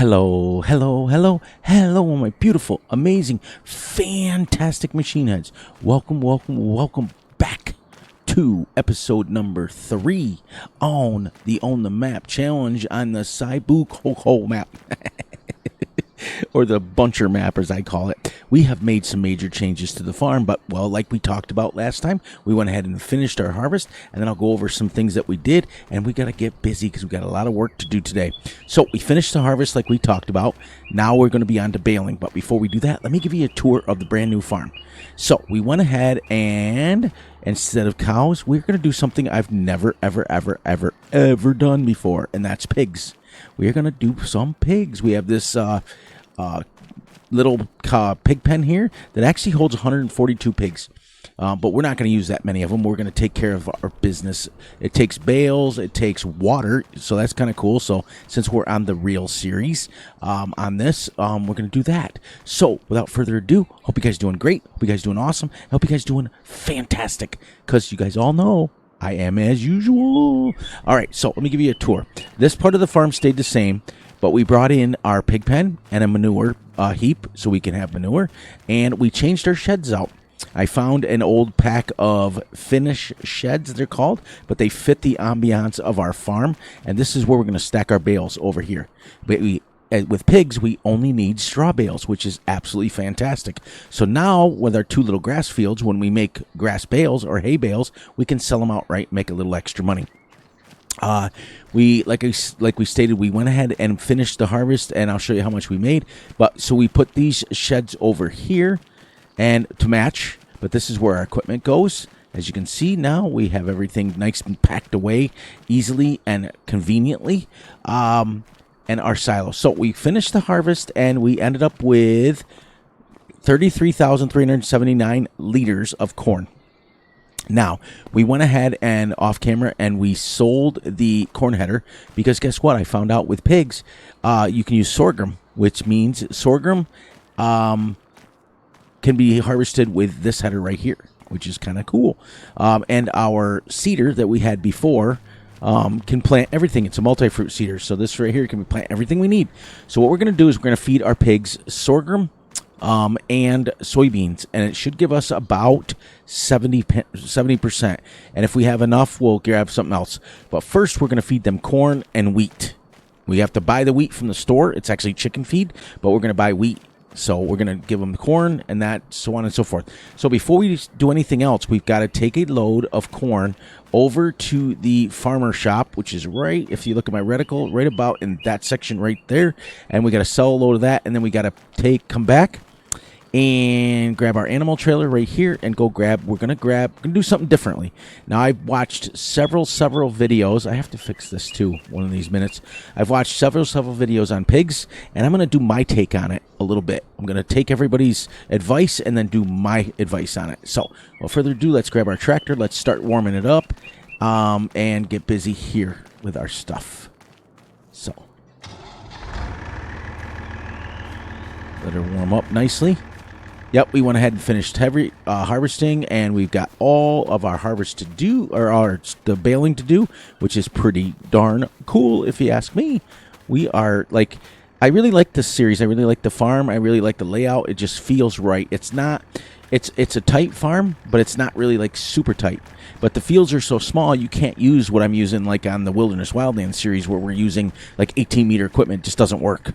Hello, hello, hello, hello, my beautiful, amazing, fantastic machine heads. Welcome back to episode number 3 on the On the Map challenge on the Saibu Koko map. Or the buncher map, as I call it. We have made some major changes to the farm, but, well, like we talked about last time, we went ahead and finished our harvest, and then I'll go over some things that we did, and we got to get busy because we got a lot of work to do today. So we finished the harvest like we talked about. Now we're going to be on to baling, but before we do that, let me give you a tour of the brand new farm. So we went ahead and instead of cows, we're going to do something I've never, ever done before, and that's pigs. We're going to do some pigs. We have this little pig pen here that actually holds 142 pigs. But we're not going to use that many of them. We're going to take care of our business. It takes bales. It takes water. So that's kind of cool. So since we're on the real series on this, we're going to do that. So without further ado, hope you guys doing great. Hope you guys doing awesome. Hope you guys doing fantastic. Because you guys all know I am as usual. All right. So let me give you a tour. This part of the farm stayed the same. But we brought in our pig pen and a manure heap so we can have manure. And we changed our sheds out. I found an old pack of Finnish sheds, they're called. But they fit the ambiance of our farm. And this is where we're going to stack our bales over here. But with pigs, we only need straw bales, which is absolutely fantastic. So now, with our 2 little grass fields, when we make grass bales or hay bales, we can sell them outright and make a little extra money. We like we stated, we went ahead and finished the harvest, and I'll show you how much we made. But so we put these sheds over here and to match, but this is where our equipment goes. As you can see now, we have everything nice and packed away easily and conveniently, and our silos. So we finished the harvest and we ended up with 33,379 liters of corn. Now, we went ahead and off camera and we sold the corn header because guess what? I found out with pigs, you can use sorghum, which means sorghum can be harvested with this header right here, which is kind of cool. And our seeder that we had before can plant everything. It's a multi-fruit seeder. So this right here can plant everything we need. So what we're going to do is we're going to feed our pigs sorghum and soybeans, and it should give us about 70%. And if we have enough, we'll grab something else. But first, we're going to feed them corn and wheat. We have to buy the wheat from the store. It's actually chicken feed, but we're going to buy wheat. So we're going to give them the corn and that, so on and so forth. So before we do anything else, we've got to take a load of corn over to the farmer shop, which is right, if you look at my reticle, right about in that section right there. And we got to sell a load of that, and then we got to come back and grab our animal trailer right here and we're going to do something differently. Now, I've watched several videos. I have to fix this too one of these minutes. I've watched several videos on pigs, and I'm going to do my take on it a little bit. I'm going to take everybody's advice and then do my advice on it. So without further ado, let's grab our tractor. Let's start warming it up and get busy here with our stuff. So let her warm up nicely. Yep, we went ahead and finished heavy harvesting, and we've got all of our harvest to do, or the baling to do, which is pretty darn cool, if you ask me. We are like, I really like this series. I really like the farm. I really like the layout. It just feels right. It's a tight farm, but it's not really like super tight. But the fields are so small, you can't use what I'm using like on the Wilderness Wildlands series, where we're using like 18-meter equipment. It just doesn't work.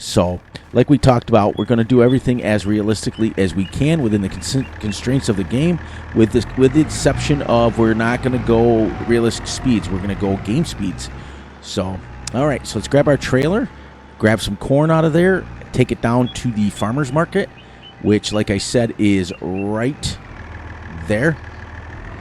So, like we talked about, we're going to do everything as realistically as we can within the constraints of the game, with the exception of we're not going to go realistic speeds. We're going to go game speeds. So, all right, so let's grab our trailer, grab some corn out of there, take it down to the farmer's market, which, like I said, is right there.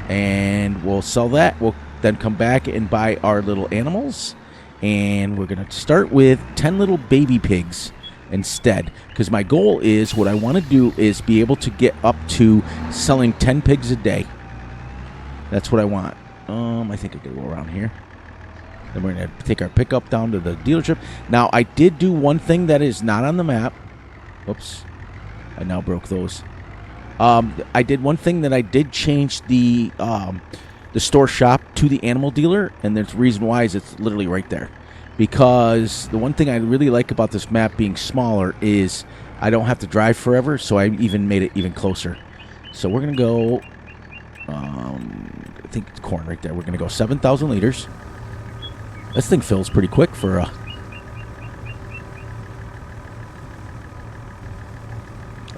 And we'll sell that. We'll then come back and buy our little animals. And we're going to start with 10 little baby pigs instead. Because my goal is, what I want to do is be able to get up to selling 10 pigs a day. That's what I want. I think I could go around here. Then we're going to take our pickup down to the dealership. Now, I did do one thing that is not on the map. Oops. I now broke those. I did one thing that I did change the store shop to the animal dealer, and there's a reason why is it's literally right there. because the one thing I really like about this map being smaller is I don't have to drive forever, so I even made it even closer. So we're going to go, I think it's corn right there. We're going to go 7,000 liters. This thing fills pretty quick for a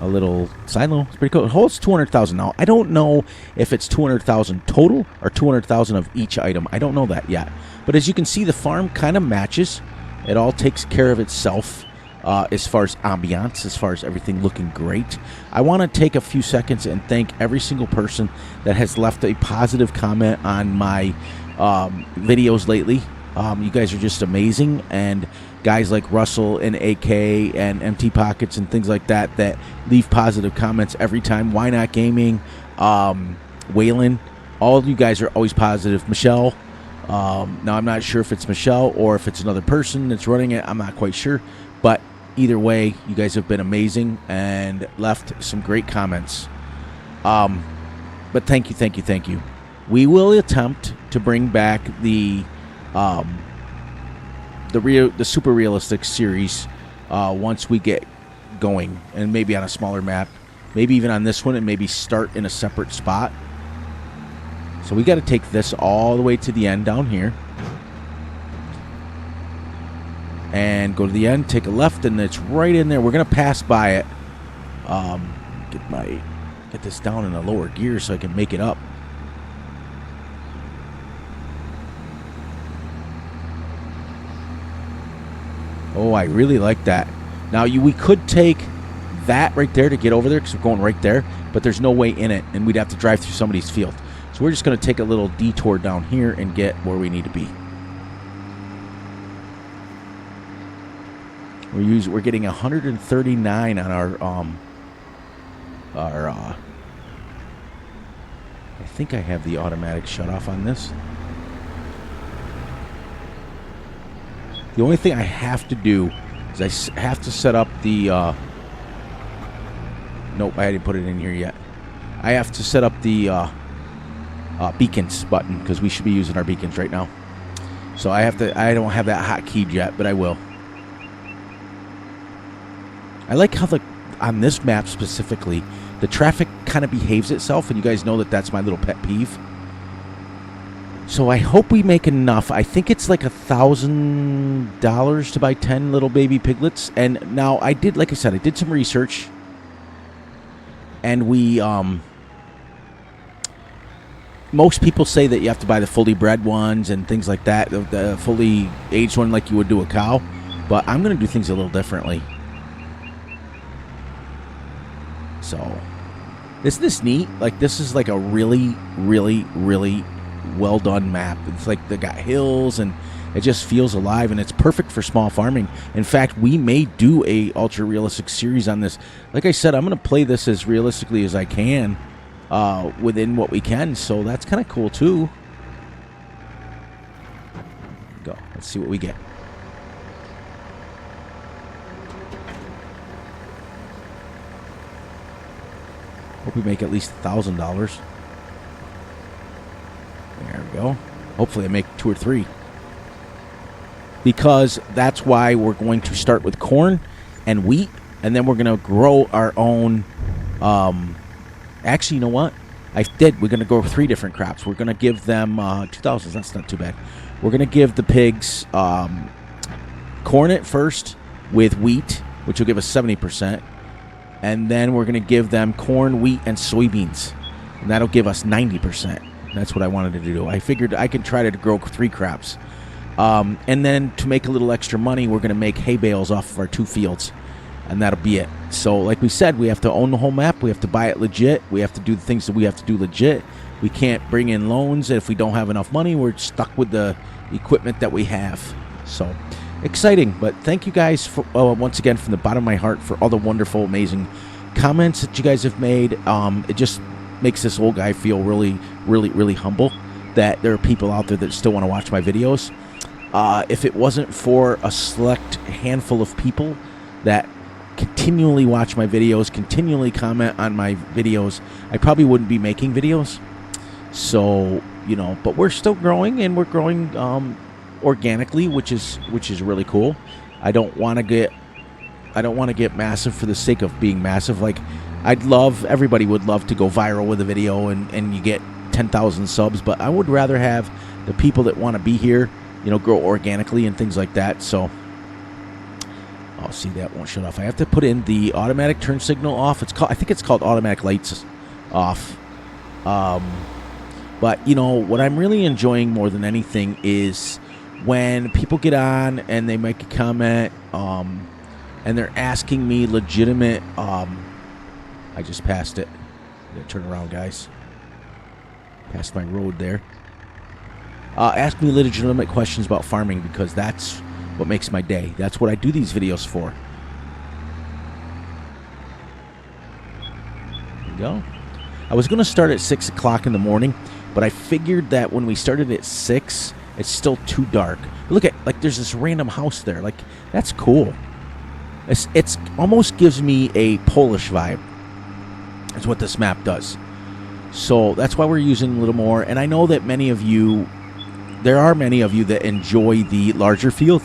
little silo. It's pretty cool. It holds 200,000 now. I don't know if it's 200,000 total or 200,000 of each item. I don't know that yet. But as you can see, the farm kind of matches. It all takes care of itself as far as ambiance, as far as everything looking great. I want to take a few seconds and thank every single person that has left a positive comment on my videos lately. You guys are just amazing, and guys like Russell and AK and MT Pockets and things like that that leave positive comments every time. Why Not Gaming, Waylon, all of you guys are always positive. Michelle, now I'm not sure if it's Michelle or if it's another person that's running it. I'm not quite sure, but either way, you guys have been amazing and left some great comments. But thank you. We will attempt to bring back the super realistic series once we get going, and maybe on a smaller map, maybe even on this one, and maybe start in a separate spot. So we got to take this all the way to the end down here and go to the end, take a left, and it's right in there. We're gonna pass by it. Get this down in a lower gear so I can make it up. Oh, I really like that. Now, we could take that right there to get over there because we're going right there, but there's no way in it, and we'd have to drive through somebody's field. So we're just going to take a little detour down here and get where we need to be. We're getting 139 on our I think I have the automatic shut off on this. The only thing I have to do is I have to set up the nope, I didn't put it in here yet. I have to set up the beacons button because we should be using our beacons right now. So I don't have that hotkeyed yet, but I will. I like how on this map specifically, the traffic kind of behaves itself, and you guys know that that's my little pet peeve. So I hope we make enough. I think it's like $1,000 to buy 10 little baby piglets. And now like I said, I did some research, and most people say that you have to buy the fully bred ones and things like that, the fully aged one like you would do a cow. But I'm going to do things a little differently. So, isn't this neat? Like, this is like a really, really, really well done map. It's like they got hills, and it just feels alive, and it's perfect for small farming. In fact, we may do a ultra realistic series on this. Like I said, I'm going to play this as realistically as I can within what we can. So that's kind of cool too. Go. Let's see what we get. Hope we make at least $1,000. There we go. Hopefully I make 2 or 3. Because that's why we're going to start with corn and wheat, and then we're going to grow our own. Actually, you know what? We're going to grow 3 different crops. We're going to give them 2,000. That's not too bad. We're going to give the pigs corn at first with wheat, which will give us 70%. And then we're going to give them corn, wheat, and soybeans. And that'll give us 90%. That's what I wanted to do. I figured I could try to grow 3 crops. And then to make a little extra money, we're going to make hay bales off of our 2 fields. And that'll be it. So like we said, we have to own the whole map. We have to buy it legit. We have to do the things that we have to do legit. We can't bring in loans. If we don't have enough money, we're stuck with the equipment that we have. So exciting. But thank you guys for, once again from the bottom of my heart for all the wonderful, amazing comments that you guys have made. It just makes this old guy feel really, really, really humble that there are people out there that still want to watch my videos. If it wasn't for a select handful of people that continually watch my videos, continually comment on my videos, I probably wouldn't be making videos. So, but we're still growing, and we're growing organically, which is really cool. I don't want to get massive for the sake of being massive. Like, everybody would love to go viral with a video and you get 10,000 subs, but I would rather have the people that want to be here, grow organically and things like that. So, oh, see, that won't shut off. I have to put in the automatic turn signal off. I think it's called automatic lights off. But what I'm really enjoying more than anything is when people get on and they make a comment, and they're asking me legitimate. I just passed it. I gotta turn around, guys. Passed my road there. Ask me legitimate questions about farming, because that's what makes my day. That's what I do these videos for. There we go. I was going to start at 6 o'clock in the morning, but I figured that when we started at 6, it's still too dark. Look at, like, there's this random house there. Like, that's cool. It's almost gives me a Polish vibe. That's what this map does. So that's why we're using a little more. And I know that there are many of you that enjoy the larger field,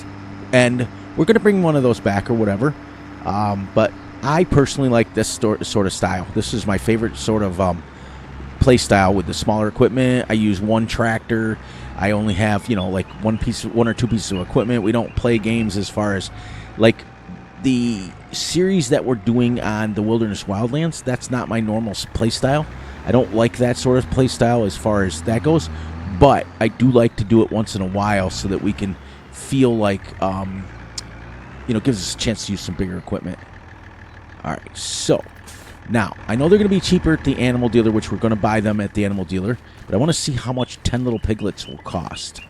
and we're going to bring one of those back or whatever. But I personally like this sort of style. This is my favorite sort of play style with the smaller equipment. I use one tractor. I only have, like one or two pieces of equipment. We don't play games as far as, like, the series that we're doing on the Wilderness Wildlands. That's not my normal play style. I don't like that sort of play style as far as that goes. But I do like to do it once in a while so that we can feel like, gives us a chance to use some bigger equipment. All right, so now I know they're going to be cheaper at the animal dealer, which we're going to buy them at the animal dealer. But I want to see how much 10 little piglets will cost.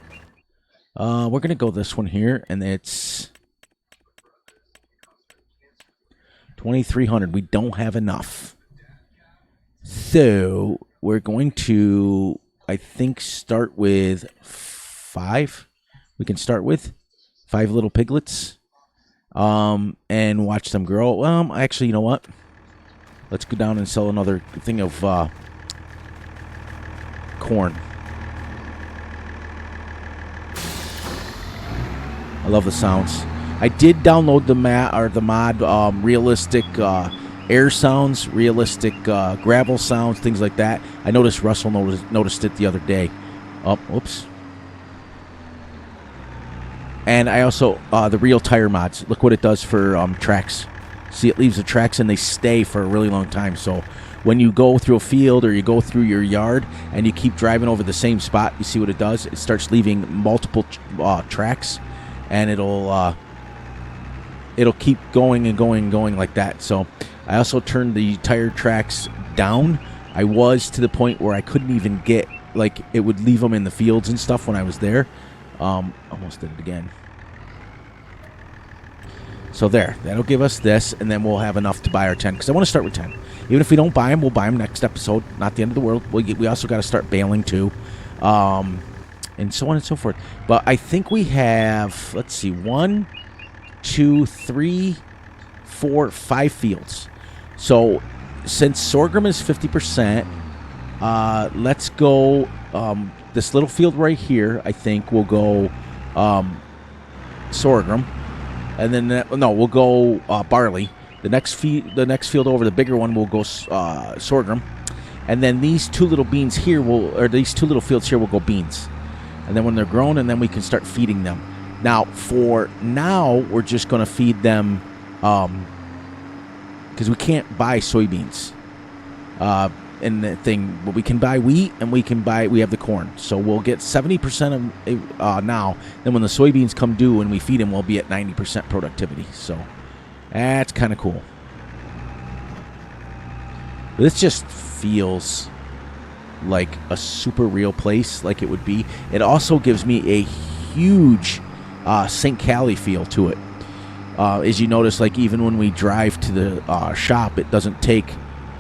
We're going to go this one here, and it's 2,300. We don't have enough. So we're going to, I think, start with 5. We can start with 5 little piglets, and watch them grow. Actually, you know what? Let's go down and sell another thing of corn. I love the sounds. I did download the mod realistic air sounds, realistic gravel sounds, things like that. I noticed Russell noticed it the other day. Oh, whoops. And I also, the real tire mods. Look what it does for tracks. See, it leaves the tracks and they stay for a really long time. So when you go through a field or you go through your yard and you keep driving over the same spot, you see what it does? It starts leaving multiple tracks, and it'll keep going and going and going like that. So I also turned the tire tracks down. I was to the point where I couldn't even get, like, it would leave them in the fields and stuff when I was there. Almost did it again. So there, that'll give us this, and then we'll have enough to buy our 10, because I want to start with 10. Even if we don't buy them, we'll buy them next episode. Not the end of the world. We also got to start baling too, and so on and so forth. But I think we have, let's see, 1, 2, 3, 4, 5 fields. So since sorghum is 50%, let's go, this little field right here, I think we'll go sorghum. And then, we'll go barley. The next field over, the bigger one, will go sorghum. And then these two little fields here will go beans. And then when they're grown, and then we can start feeding them. Now, for now, we're just going to feed them, because we can't buy soybeans. And the thing, but we can buy wheat, and we have the corn. So we'll get 70% of now. Then when the soybeans come due and we feed them, we'll be at 90% productivity. So that's kind of cool. This just feels like a super real place, like it would be. It also gives me a huge St. Cali feel to it. As you notice, like, even when we drive to the shop, it doesn't take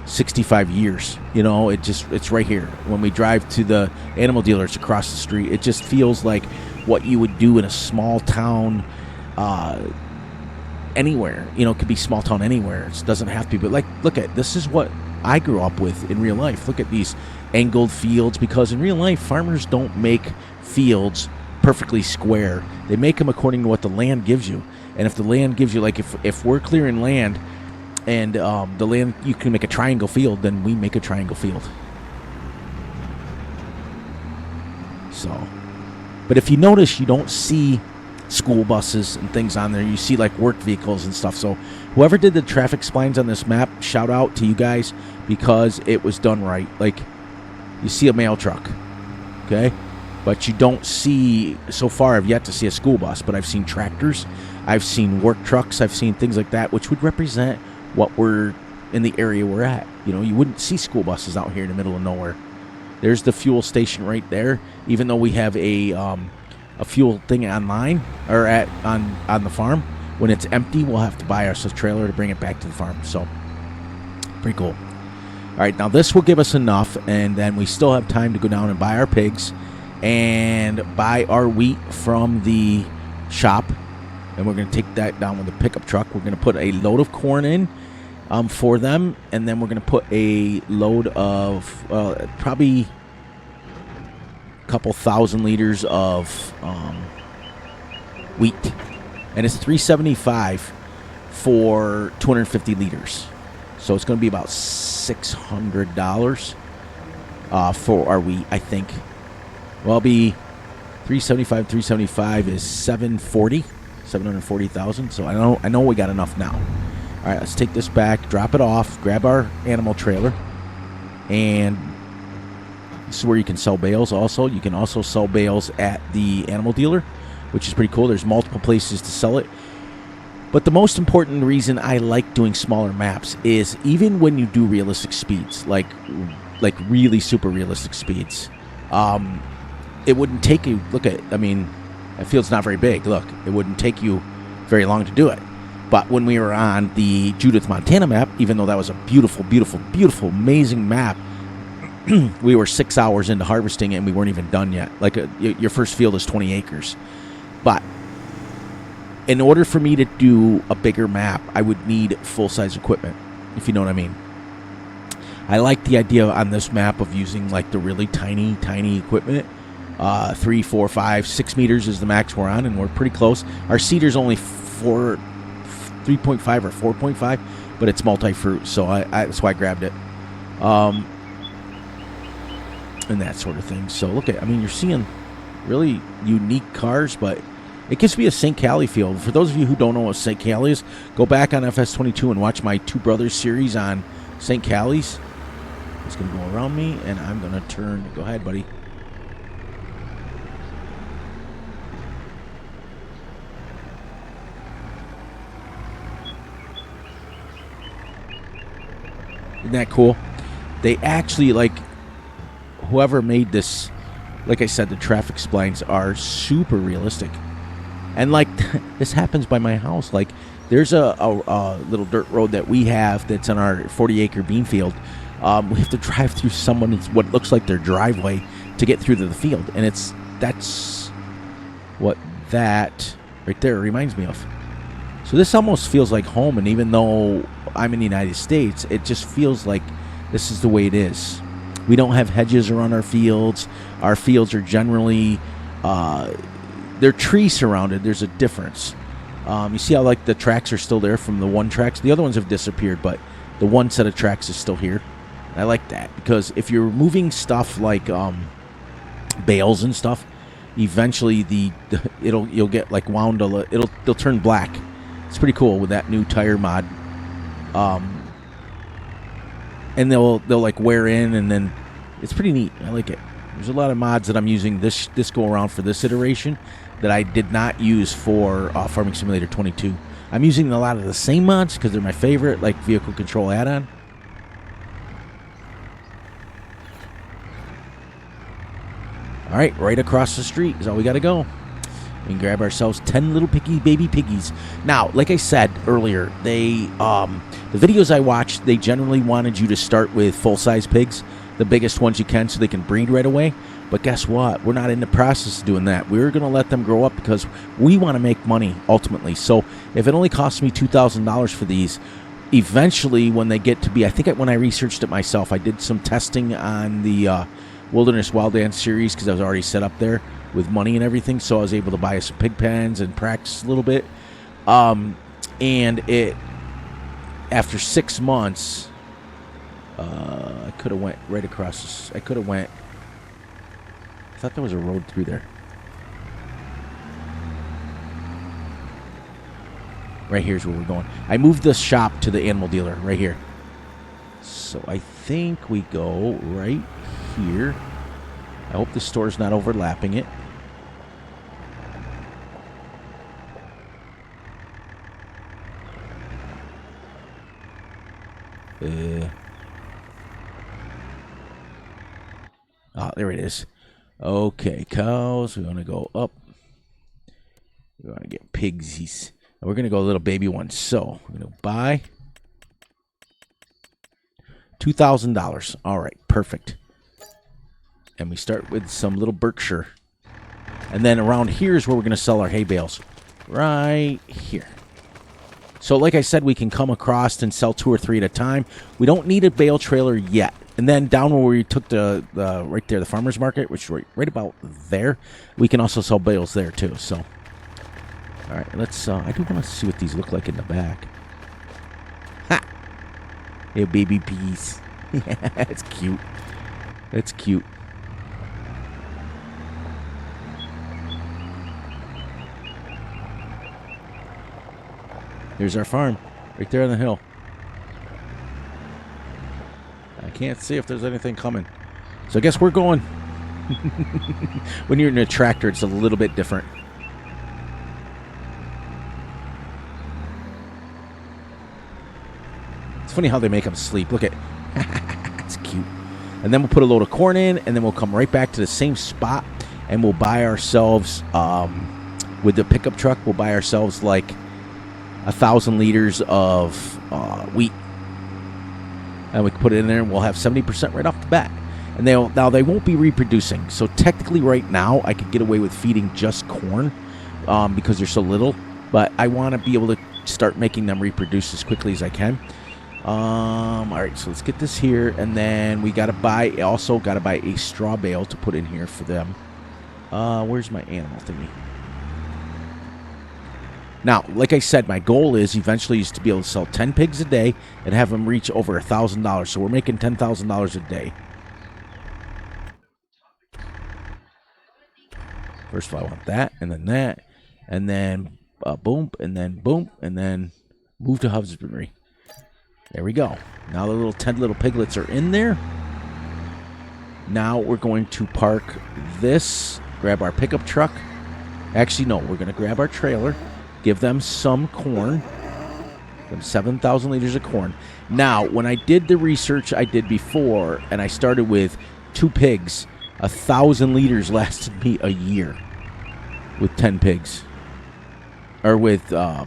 65 years. It's right here. When we drive to the animal dealer, it's across the street. It just feels like what you would do in a small town, anywhere. It could be small town anywhere. It doesn't have to be. But, look at this is what I grew up with in real life. Look at these angled fields, because in real life, farmers don't make fields perfectly square. They make them according to what the land gives you. And if the land gives you, like if we're clearing land and the land, you can make a triangle field, then we make a triangle field. So, but if you notice, you don't see school buses and things on there. You see like work vehicles and stuff. So whoever did the traffic splines on this map, shout out to you guys, because it was done right. Like, you see a mail truck, okay? But you don't see, so far I've yet to see a school bus, but I've seen tractors, I've seen work trucks, I've seen things like that, which would represent what we're, in the area we're at. You know, you wouldn't see school buses out here in the middle of nowhere. There's the fuel station right there. Even though we have a fuel thing online, or on the farm, when it's empty, we'll have to buy ourselves a trailer to bring it back to the farm. So, pretty cool. All right, now this will give us enough, and then we still have time to go down and buy our pigs and buy our wheat from the shop, and we're going to take that down with a pickup truck. We're going to put a load of corn in for them, and then we're going to put a load of probably a couple thousand liters of wheat, and it's $3.75 for 250 liters. So it's going to be about $600 for our wheat, I think. Well, it'll be $375 is $740,000. So I know we got enough now. All right, let's take this back, drop it off, grab our animal trailer, and this is where you can sell bales. Also, you can also sell bales at the animal dealer, which is pretty cool. There's multiple places to sell it. But the most important reason I like doing smaller maps is even when you do realistic speeds, like really super realistic speeds, it wouldn't take you, that field's not very big. Look, it wouldn't take you very long to do it. But when we were on the Judith, Montana map, even though that was a beautiful, beautiful, beautiful, amazing map, we were 6 hours into harvesting it and we weren't even done yet. Like your first field is 20 acres. But in order for me to do a bigger map, I would need full-size equipment, if you know what I mean. I like the idea on this map of using like the really tiny, tiny equipment. 3, 4, 5, 6 meters is the max we're on, and we're pretty close. Our seeder's only 3.5 or 4.5, but it's multi-fruit, so that's why I grabbed it. And that sort of thing. So look at, you're seeing really unique cars, but it gives me a St. Cali feel. For those of you who don't know what St. Cali is, go back on Fs25 and watch my Two Brothers series on St. Cali's. It's going to go around me, and I'm going to turn. Go ahead, buddy. Isn't that cool? They actually, whoever made this, like I said, the traffic splines are super realistic. And this happens by my house. There's a little dirt road that we have that's on our 40-acre bean field. We have to drive through someone's, what looks like their driveway, to get through to the field. And that's what that right there reminds me of. So this almost feels like home. And even though I'm in the United States, it just feels like this is the way it is. We don't have hedges around our fields. Our fields are generally... they're tree surrounded. There's a difference. You see how the tracks are still there from the one tracks? The other ones have disappeared, but the one set of tracks is still here. And I like that because if you're moving stuff like bales and stuff, eventually you'll get wound it'll turn black. It's pretty cool with that new tire mod. And they'll wear in, and then it's pretty neat. I like it. There's a lot of mods that I'm using this go around for this iteration that I did not use for Farming Simulator 22. I'm using a lot of the same mods because they're my favorite, like vehicle control add-on. All right across the street is all we got to go. We can grab ourselves 10 little baby piggies. Now, like I said earlier, the videos I watched, they generally wanted you to start with full-size pigs, the biggest ones you can, so they can breed right away. But guess what? We're not in the process of doing that. We're going to let them grow up because we want to make money ultimately. So if it only costs me $2,000 for these, eventually when they get to be, when I researched it myself, I did some testing on the Wilderness Wild Dance series because I was already set up there. with money and everything, so I was able to buy some pig pens and practice a little bit. And it, after 6 months, I could have went right across this. I could have went. I thought there was a road through there. Right here's where we're going. I moved the shop to the animal dealer right here. So I think we go right here. I hope the store's not overlapping it. There it is. Okay, cows. We want to go up. We want to get pigsies. And we're going to go a little baby one. So we're going to buy $2,000. All right, perfect. And we start with some little Berkshire. And then around here is where we're going to sell our hay bales. Right here. So like I said, we can come across and sell 2 or 3 at a time. We don't need a bale trailer yet. And then down where we took the right there, the farmer's market, which is right about there, we can also sell bales there too. So, all right, let's. I do want to see what these look like in the back. Ha! Hey, baby peas. That's cute. That's cute. Here's our farm, right there on the hill. I can't see if there's anything coming. So I guess we're going. When you're in a tractor, it's a little bit different. It's funny how they make them sleep. Look at it's cute. And then we'll put a load of corn in, and then we'll come right back to the same spot, and we'll buy ourselves, with the pickup truck, we'll buy ourselves like 1,000 liters of wheat. And we can put it in there, and we'll have 70% right off the bat. And now they won't be reproducing. So technically right now, I could get away with feeding just corn because they're so little. But I want to be able to start making them reproduce as quickly as I can. All right, so let's get this here. And then we got to buy a straw bale to put in here for them. Where's my animal thingy? Now, like I said, my goal is eventually to be able to sell 10 pigs a day and have them reach over $1,000. So we're making $10,000 a day. First of all, I want that, and then boom, and then move to husbandry. There we go. Now the 10 little piglets are in there. Now we're going to park this, grab our pickup truck. Actually, no, we're going to grab our trailer. Give them some corn, them 7,000 liters of corn. Now, when I did the research I did before, and I started with 2 pigs, 1,000 liters lasted me a year with 10 pigs, or with 2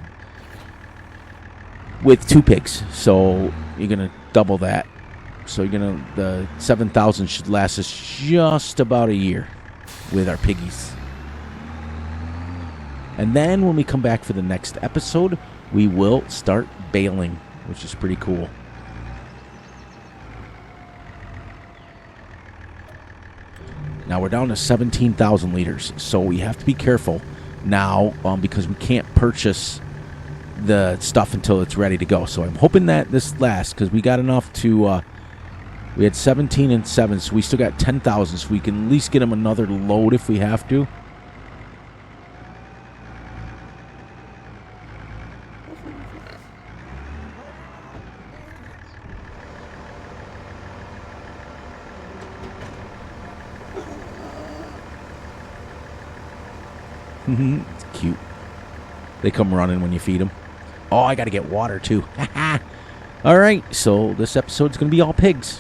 pigs. So you're gonna double that. So the 7,000 should last us just about a year with our piggies. And then when we come back for the next episode, we will start baling, which is pretty cool. Now we're down to 17,000 liters, so we have to be careful now because we can't purchase the stuff until it's ready to go. So I'm hoping that this lasts because we got enough to... we had 17 and 7, so we still got 10,000, so we can at least get them another load if we have to. It's cute. They come running when you feed them. Oh, I got to get water too. All right, so this episode's going to be all pigs.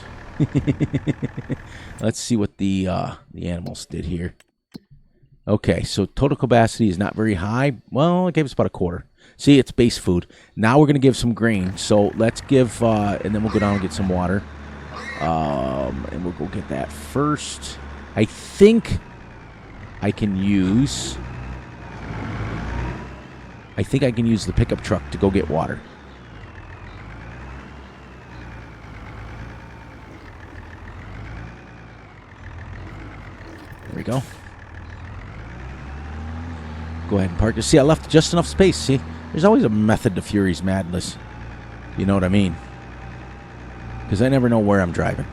Let's see what the animals did here. Okay, so total capacity is not very high. Well, it gave us about a quarter. See, it's base food. Now we're going to give some grain. So let's give, and then we'll go down and get some water. And we'll go get that first. I think I can use... the pickup truck to go get water. There we go. Go ahead and park. See, I left just enough space. See, there's always a method to Fury's madness. You know what I mean? Because I never know where I'm driving.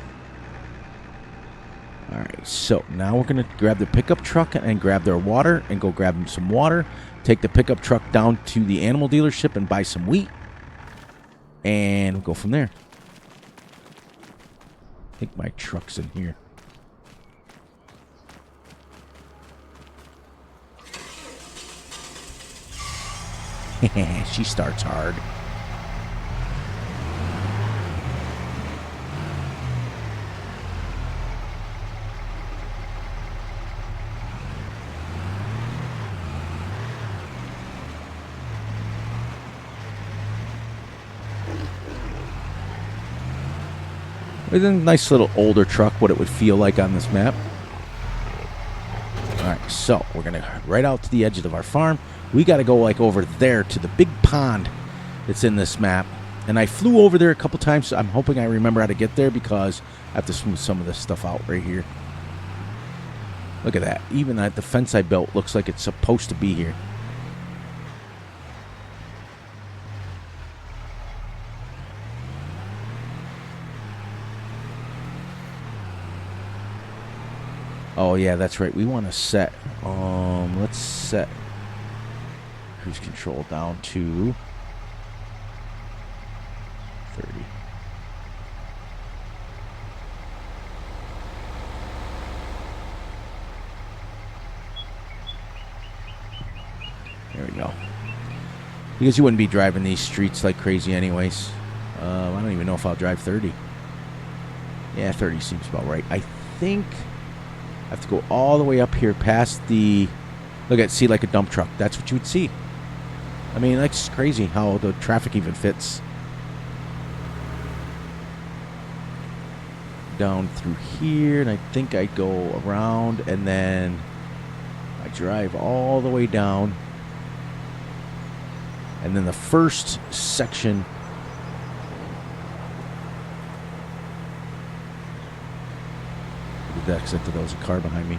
All right, so now we're going to grab the pickup truck and grab their water and go grab them some water. Take the pickup truck down to the animal dealership and buy some wheat. And we'll go from there. I think my truck's in here. She starts hard. With a nice little older truck, what it would feel like on this map. Alright, so we're going to right out to the edge of our farm. We got to go like over there to the big pond that's in this map. And I flew over there a couple times. So I'm hoping I remember how to get there because I have to smooth some of this stuff out right here. Look at that. Even at the fence I built looks like it's supposed to be here. Oh yeah, that's right. We want to set let's set cruise control down to 30. There we go. Because you wouldn't be driving these streets like crazy anyways. I don't even know if I'll drive 30. Yeah, 30 seems about right. I think I have to go all the way up here past the... Look at, see, like a dump truck. That's what you would see. I mean, that's crazy how the traffic even fits. Down through here, and I think I go around, and then I drive all the way down. And then the first section... except that there was a car behind me.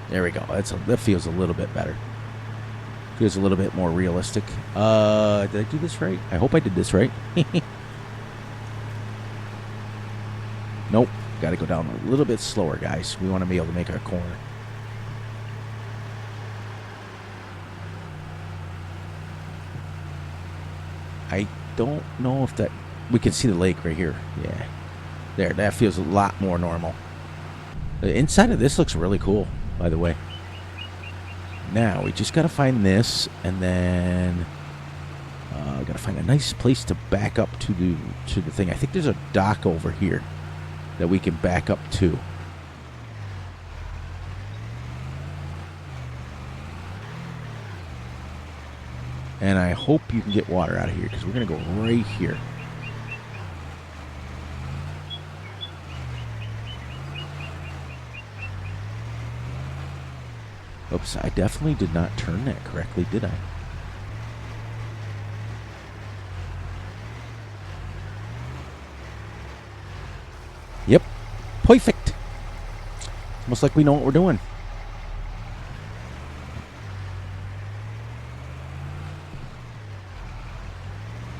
There we go. That feels a little bit better. Feels a little bit more realistic. Did I do this right? I hope I did this right. Nope. Got to go down a little bit slower, guys. We want to be able to make our corner. I don't know if that... We can see the lake right here. Yeah. There, that feels a lot more normal. The inside of this looks really cool, by the way. Now, we just got to find this, and then... got to find a nice place to back up to the thing. I think there's a dock over here that we can back up to. And I hope you can get water out of here because we're going to go right here. Oops, I definitely did not turn that correctly, did I? Yep, perfect. Almost like we know what we're doing.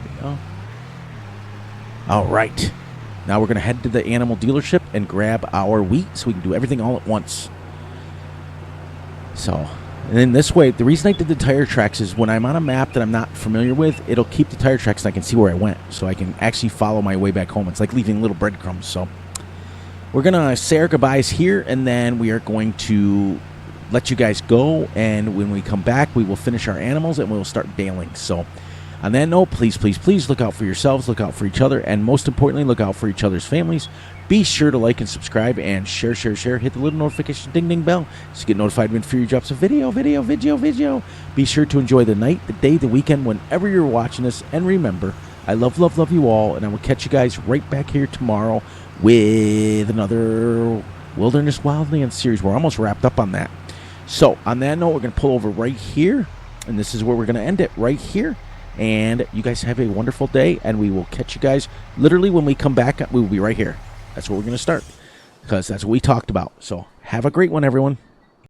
There we go. All right. Now we're going to head to the animal dealership and grab our wheat so we can do everything all at once. So, and then this way, the reason I did the tire tracks is when I'm on a map that I'm not familiar with, it'll keep the tire tracks and I can see where I went. So I can actually follow my way back home. It's like leaving little breadcrumbs, so... We're going to say our goodbyes here, and then we are going to let you guys go. And when we come back, we will finish our animals, and we'll start bailing. So on that note, please, please, please look out for yourselves, look out for each other, and most importantly, look out for each other's families. Be sure to like and subscribe, and share. Hit the little notification ding bell so you get notified when Fury drops a video. Be sure to enjoy the night, the day, the weekend, whenever you're watching this. And remember, I love you all, and I will catch you guys right back here tomorrow with another Wilderness Wildlands series. We're almost wrapped up on that. So on that note, we're going to pull over right here, and this is where we're going to end it, right here. And you guys have a wonderful day, and we will catch you guys literally when we come back. We will be right here. That's where we're going to start, because that's what we talked about. So have a great one, everyone.